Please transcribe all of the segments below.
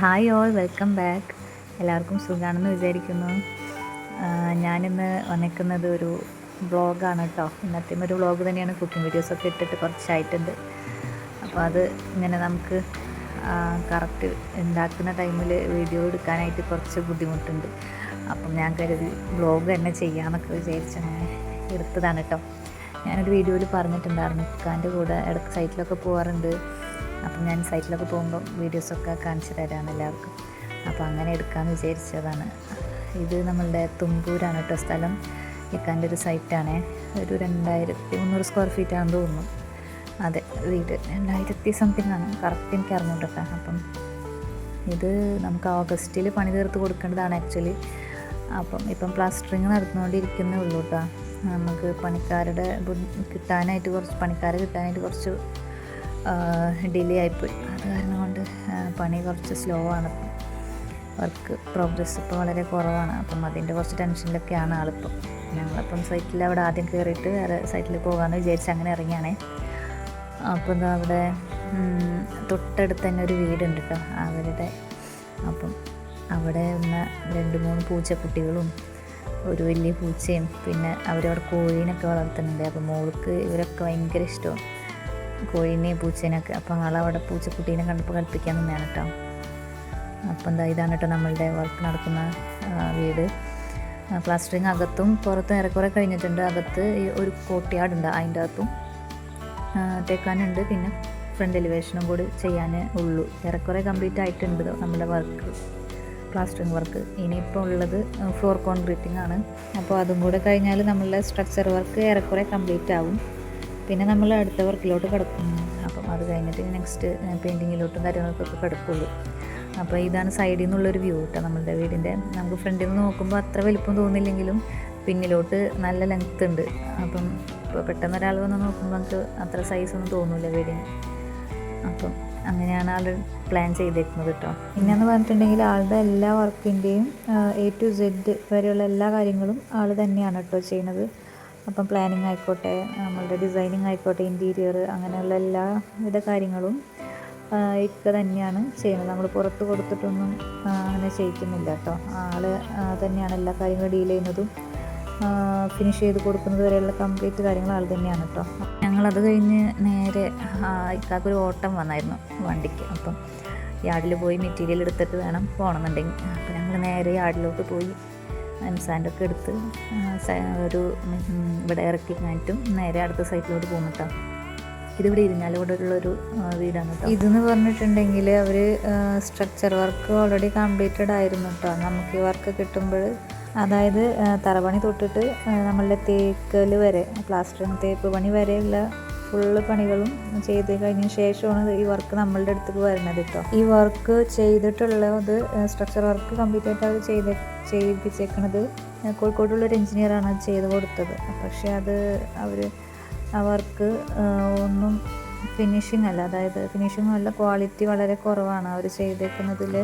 Hi all, welcome back. എല്ലാവർക്കും സുഖമാണെന്ന് വിചാരിക്കുന്നു. ഞാനിന്ന് വന്നിരിക്കുന്നത് ഒരു വ്ളോഗാണ് കേട്ടോ. ഇന്നത്തെ ഒരു വ്ളോഗ് തന്നെയാണ്. കുക്കിംഗ് വീഡിയോസൊക്കെ ഇട്ടിട്ട് കുറച്ചായിട്ടുണ്ട്. അപ്പോൾ അത് ഇങ്ങനെ നമുക്ക് കറക്റ്റ് ഉണ്ടാക്കുന്ന ടൈമിൽ വീഡിയോ എടുക്കാനായിട്ട് കുറച്ച് ബുദ്ധിമുട്ടുണ്ട്. അപ്പം ഞാൻ കരുതി വ്ളോഗ് തന്നെ ചെയ്യാമെന്നൊക്കെ വിചാരിച്ചങ്ങനെ എടുത്തതാണ് കേട്ടോ. ഞാനൊരു വീഡിയോയിൽ പറഞ്ഞിട്ടുണ്ടായിരുന്നു, ഇക്കാൻ്റെ കൂടെ ഇടയ്ക്ക് സൈറ്റിലൊക്കെ പോകാറുണ്ട്. അപ്പം ഞാൻ സൈറ്റിലൊക്കെ പോകുമ്പോൾ വീഡിയോസൊക്കെ കാണിച്ചു തരാമെന്ന് എല്ലാവർക്കും. അപ്പോൾ അങ്ങനെ എടുക്കാമെന്ന് വിചാരിച്ചതാണ്. ഇത് നമ്മളുടെ തുമ്പൂരാണ് കേട്ടോ സ്ഥലം. ഇക്കാൻ്റെ ഒരു സൈറ്റാണ്. ഒരു 2300 സ്ക്വയർ ഫീറ്റാണെന്ന് തോന്നുന്നു. അതെ, വീട് 2000 സംതിങ് ആണ്, കറക്റ്റ് എനിക്ക് അറിഞ്ഞൂട്ടോ. അപ്പം ഇത് നമുക്ക് ഓഗസ്റ്റിൽ പണി തീർത്ത് കൊടുക്കേണ്ടതാണ് ആക്ച്വലി. ഇപ്പം പ്ലാസ്റ്ററിങ് നടന്നുകൊണ്ടിരിക്കുന്നേ ഉള്ളൂ കേട്ടോ. നമുക്ക് പണിക്കാരെ കിട്ടാനായിട്ട് കുറച്ച് ഡിലേ ആയിപ്പോയി. അത് കാരണം കൊണ്ട് പണി കുറച്ച് സ്ലോ ആണ്. വർക്ക് പ്രോഗ്രസ് ഇപ്പോൾ വളരെ കുറവാണ്. അപ്പം അതിൻ്റെ കുറച്ച് ടെൻഷനിലൊക്കെയാണ് ആളിപ്പം. ഞങ്ങളിപ്പം സൈറ്റിൽ അവിടെ ആദ്യം കയറിയിട്ട് വേറെ സൈറ്റിൽ പോകാമെന്ന് വിചാരിച്ച് അങ്ങനെ ഇറങ്ങിയാണേ. അപ്പോൾ എന്താ അവിടെ തൊട്ടടുത്ത് തന്നെ ഒരു വീടുണ്ട് കേട്ടോ അവരുടെ. അപ്പം അവിടെ ഒന്ന് 2-3 പൂച്ചക്കുട്ടികളും ഒരു വലിയ പൂച്ചയും, പിന്നെ അവരവിടെ കോഴീനൊക്കെ വളർത്തുന്നുണ്ട്. അപ്പോൾ മോൾക്ക് ഇവരൊക്കെ ഭയങ്കര ഇഷ്ടമാണ്, കോഴീനെയും പൂച്ചേനൊക്കെ. അപ്പോൾ ആളവിടെ പൂച്ചക്കുട്ടീനെ കണ്ടപ്പോൾ കളിപ്പിക്കാൻ തന്നെയാണ് കേട്ടോ. അപ്പോൾ എന്താ ഇതാണ് കേട്ടോ നമ്മളുടെ വർക്ക് നടക്കുന്ന വീട്. പ്ലാസ്റ്ററിങ് അകത്തും പുറത്തും ഏറെക്കുറെ കഴിഞ്ഞിട്ടുണ്ട്. അകത്ത് ഒരു കോട്ടിയാടുണ്ട്, അതിൻ്റെ അകത്തും തേക്കാനുണ്ട്. പിന്നെ ഫ്രണ്ട് എലിവേഷനും കൂടി ചെയ്യാൻ ഉള്ളൂ. ഏറെക്കുറെ കംപ്ലീറ്റ് ആയിട്ടുണ്ട് നമ്മുടെ വർക്ക്, പ്ലാസ്റ്ററിങ് വർക്ക്. ഇനിയിപ്പോൾ ഉള്ളത് ഫ്ലോർ കോൺക്രീറ്റിംഗ് ആണ്. അപ്പോൾ അതും കൂടെ കഴിഞ്ഞാൽ നമ്മളുടെ സ്ട്രക്ചർ വർക്ക് ഏറെക്കുറെ കംപ്ലീറ്റ് ആവും. പിന്നെ നമ്മൾ അടുത്ത വർക്കിലോട്ട് കിടക്കും. അപ്പം അത് കഴിഞ്ഞിട്ട് നെക്സ്റ്റ് പെയിൻറ്റിങ്ങിലോട്ടും കാര്യങ്ങൾക്കൊക്കെ കിടക്കുള്ളൂ. അപ്പോൾ ഇതാണ് സൈഡിൽ നിന്നുള്ളൊരു വ്യൂ കേട്ടോ നമ്മളുടെ വീടിൻ്റെ. നമുക്ക് ഫ്രണ്ടിൽ നിന്ന് നോക്കുമ്പോൾ അത്ര വലിപ്പം തോന്നില്ലെങ്കിലും പിന്നിലോട്ട് നല്ല ലെങ്ത്ത് ഉണ്ട്. അപ്പം ഇപ്പോൾ പെട്ടെന്ന് ഒരാൾ വന്ന് നോക്കുമ്പോൾ നമുക്ക് അത്ര സൈസൊന്നും തോന്നില്ല വീടിന്. അപ്പം അങ്ങനെയാണ് ആൾ പ്ലാൻ ചെയ്തേക്കുന്നത് കേട്ടോ. പിന്നെയെന്ന് പറഞ്ഞിട്ടുണ്ടെങ്കിൽ ആളുടെ എല്ലാ വർക്കിൻ്റെയും A to Z വരെയുള്ള എല്ലാ കാര്യങ്ങളും ആൾ തന്നെയാണ് കേട്ടോ ചെയ്യുന്നത്. അപ്പം പ്ലാനിങ് ആയിക്കോട്ടെ, നമ്മളുടെ ഡിസൈനിങ് ആയിക്കോട്ടെ, ഇൻറ്റീരിയർ, അങ്ങനെയുള്ള എല്ലാവിധ കാര്യങ്ങളും ഇക്ക തന്നെയാണ് ചെയ്യുന്നത്. നമ്മൾ പുറത്ത് കൊടുത്തിട്ടൊന്നും അങ്ങനെ ചെയ്യിക്കുന്നില്ല കേട്ടോ. ആൾ തന്നെയാണ് എല്ലാ കാര്യങ്ങളും ഡീൽ ചെയ്യുന്നതും ഫിനിഷ് ചെയ്ത് കൊടുക്കുന്നത് വരെയുള്ള കംപ്ലീറ്റ് കാര്യങ്ങൾ ആൾ തന്നെയാണ് കേട്ടോ. ഞങ്ങളത് കഴിഞ്ഞ് നേരെ ഇക്കാക്കൊരു ഓട്ടം വന്നായിരുന്നു വണ്ടിക്ക്. അപ്പം യാർഡിൽ പോയി മെറ്റീരിയൽ എടുത്തിട്ട് വേണം പോകണമെന്നുണ്ടെങ്കിൽ. അപ്പം ഞങ്ങൾ നേരെ യാർഡിലോട്ട് പോയി സാൻഡൊക്കെ എടുത്ത് ഒരു ഇവിടെ ഇറക്കി കഴിഞ്ഞിട്ടും നേരെ അടുത്ത സൈറ്റിലോട്ട് പോകും കേട്ടോ. ഇതിവിടെ ഇരിഞ്ഞാലോടെ ഉള്ളൊരു വീടാണ് കേട്ടോ. ഇതെന്ന് പറഞ്ഞിട്ടുണ്ടെങ്കിൽ അവർ സ്ട്രക്ചർ വർക്ക് ഓൾറെഡി കംപ്ലീറ്റഡ് ആയിരുന്നു കേട്ടോ. നമുക്ക് ഈ വർക്ക് കിട്ടുമ്പോൾ, അതായത് തറപണി തൊട്ടിട്ട് നമ്മളുടെ തേക്കൽ വരെ, പ്ലാസ്റ്ററിങ് തേപ്പ് പണി വരെയുള്ള ഫുള്ള് പണികളും ചെയ്ത് കഴിഞ്ഞ ശേഷമാണ് ഈ വർക്ക് നമ്മളുടെ അടുത്തേക്ക് വരുന്നത് കേട്ടോ. ഈ വർക്ക് ചെയ്തിട്ടുള്ളത് സ്ട്രക്ചർ വർക്ക് കംപ്ലീറ്റ് ആയിട്ട് അവർ ചെയ്യിപ്പിച്ചേക്കണത് കോഴിക്കോടുള്ളൊരു എൻജിനീയറാണ് ചെയ്ത് കൊടുത്തത്. പക്ഷേ അത് ആ വർക്ക് ഒന്നും ഫിനിഷിംഗ് അല്ല, അതായത് ഫിനിഷിംഗ് അല്ല, ക്വാളിറ്റി വളരെ കുറവാണ്. അവർ ചെയ്തേക്കുന്നതിൽ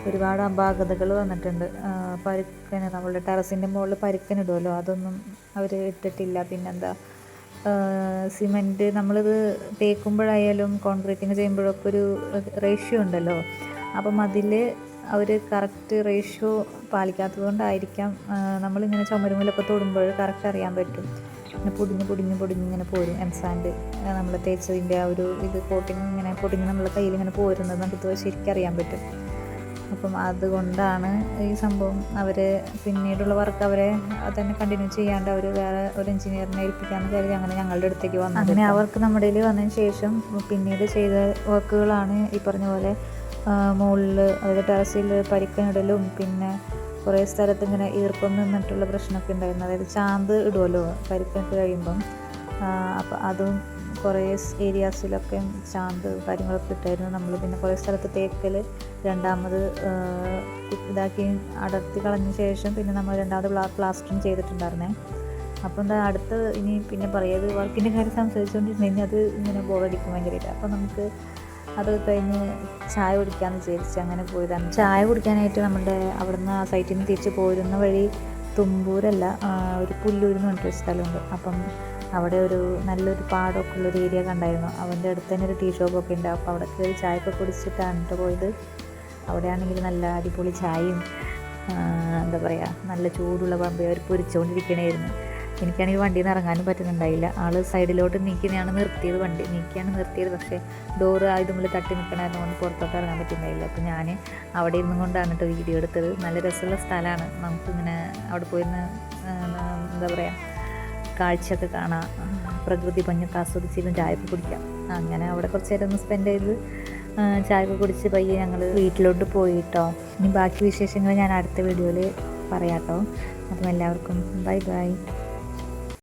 ഒരുപാട് അപാകതകൾ വന്നിട്ടുണ്ട്. പരുക്കന്, നമ്മളുടെ ടെറസിൻ്റെ മുകളിൽ പരുക്കനിടുമല്ലോ, അതൊന്നും അവർ ഇട്ടിട്ടില്ല. പിന്നെന്താ, സിമെൻറ്റ് നമ്മളിത് തേക്കുമ്പോഴായാലും കോൺക്രീറ്റിങ് ചെയ്യുമ്പോഴൊക്കെ ഒരു റേഷ്യോ ഉണ്ടല്ലോ. അപ്പം അതിൽ അവർ കറക്റ്റ് റേഷ്യോ പാലിക്കാത്തത് കൊണ്ടായിരിക്കാം നമ്മളിങ്ങനെ ചുമരുമലൊക്കെ തൊടുമ്പോൾ കറക്റ്റ് അറിയാൻ പറ്റും. ഇങ്ങനെ പൊടിഞ്ഞ് ഇങ്ങനെ പോരും. എംസാൻഡ് നമ്മൾ തേച്ചതിൻ്റെ ആ ഒരു കോട്ടിങ് ഇങ്ങനെ പൊടിഞ്ഞ് നമ്മളെ കയ്യിൽ ഇങ്ങനെ പോരുന്നത് നമുക്ക് ശരിക്കും അറിയാൻ പറ്റും. അപ്പം അതുകൊണ്ടാണ് ഈ സംഭവം അവർ പിന്നീടുള്ള വർക്ക് അവരെ തന്നെ കണ്ടിന്യൂ ചെയ്യാണ്ട് അവർ വേറെ ഒരു എൻജിനീയറിനെ ഏൽപ്പിക്കാമെന്ന് കരുതി അങ്ങനെ ഞങ്ങളുടെ അടുത്തേക്ക് വന്നു. അങ്ങനെ അവർക്ക് നമ്മുടെ കയ്യിൽ വന്നതിന് ശേഷം പിന്നീട് ചെയ്ത വർക്കുകളാണ് ഈ പറഞ്ഞ പോലെ മുകളിൽ, അതായത് ടെറസിൽ പരിക്കനിടലും, പിന്നെ കുറേ സ്ഥലത്ത് ഇങ്ങനെ ഈർപ്പം നിന്നിട്ടുള്ള പ്രശ്നമൊക്കെ ഉണ്ടായിരുന്നു. അതായത് ചാന്ത് ഇടുമല്ലോ പരിക്കൊക്കെ കഴിയുമ്പം. അപ്പം അതും കുറേ ഏരിയാസിലൊക്കെ ചാന്ത് കാര്യങ്ങളൊക്കെ ഇട്ടായിരുന്നു നമ്മൾ. പിന്നെ കുറേ സ്ഥലത്ത് തേക്കൽ രണ്ടാമത് ഇതാക്കി അടർത്തി കളഞ്ഞ ശേഷം പിന്നെ നമ്മൾ രണ്ടാമത് പ്ലാസ്റ്ററിങ് ചെയ്തിട്ടുണ്ടായിരുന്നേ. അപ്പോൾ എന്താ അടുത്ത് ഇനി പിന്നെ പറയുന്നത് വർക്കിൻ്റെ കാര്യം സംസാരിച്ചുകൊണ്ടിരുന്നെങ്കിൽ അത് ഇങ്ങനെ ബോറടിക്കും ഭയങ്കരമായിട്ട്. അപ്പോൾ നമുക്ക് അത് കഴിഞ്ഞ് ചായ കുടിക്കാമെന്ന് വിചാരിച്ച് അങ്ങനെ പോയതാണ്. ചായ കുടിക്കാനായിട്ട് നമ്മുടെ അവിടുന്ന് ആ സൈറ്റിൽ നിന്ന് തിരിച്ച് പോരുന്ന വഴി തുമ്പൂരല്ല, ഒരു പുല്ലൂരെന്ന് പറഞ്ഞിട്ടൊരു സ്ഥലമുണ്ട്. അപ്പം അവിടെ ഒരു നല്ലൊരു പാടമൊക്കെ ഉള്ളൊരു ഏരിയ കണ്ടായിരുന്നു. അവൻ്റെ അടുത്ത് തന്നെ ഒരു ടീ ഷോപ്പൊക്കെ ഉണ്ട്. അപ്പോൾ അവിടെ കയറി ചായയൊക്കെ കുടിച്ചിട്ടാണ് പോയത്. അവിടെയാണെങ്കിൽ നല്ല അടിപൊളി ചായയും എന്താ പറയുക നല്ല ചൂടുള്ള പമ്പ അവർ പൊരിച്ചുകൊണ്ടിരിക്കണമായിരുന്നു. എനിക്കാണെങ്കിൽ വണ്ടിയിൽ നിന്ന് ഇറങ്ങാനും പറ്റുന്നുണ്ടായില്ല. ആൾ സൈഡിലോട്ട് നീക്കിയാണ് നിർത്തിയത്, വണ്ടി നീക്കിയാണ് നിർത്തിയത്. പക്ഷേ ഡോറ് ആയതുകൊണ്ട് തട്ടി നിൽക്കണമായതുകൊണ്ട് പുറത്തോട്ട് ഇറങ്ങാൻ പറ്റുന്നുണ്ടായില്ല. അപ്പോൾ ഞാൻ അവിടെ ഇരുന്നും കൊണ്ടാണ് കേട്ടോ വീഡിയോ എടുത്തത്. നല്ല രസമുള്ള സ്ഥലമാണ്, നമുക്കിങ്ങനെ അവിടെ പോയിരുന്ന് എന്താ പറയുക കാഴ്ചയൊക്കെ കാണാം, പ്രകൃതി ഭംഗിയൊക്കെ ആസ്വദിച്ചിരുന്ന് ചായയൊക്കെ കുടിക്കാം. അങ്ങനെ അവിടെ കുറച്ച് നേരം ഒന്ന് സ്പെൻഡ് ചെയ്ത് ചായയൊക്കെ കുടിച്ച് പയ്യെ ഞങ്ങൾ വീട്ടിലോട്ട് പോയി കേട്ടോ. ഇനി ബാക്കി വിശേഷങ്ങൾ ഞാൻ അടുത്ത വീഡിയോയിൽ പറയാം കേട്ടോ. അപ്പം എല്ലാവർക്കും ബൈ ബൈ.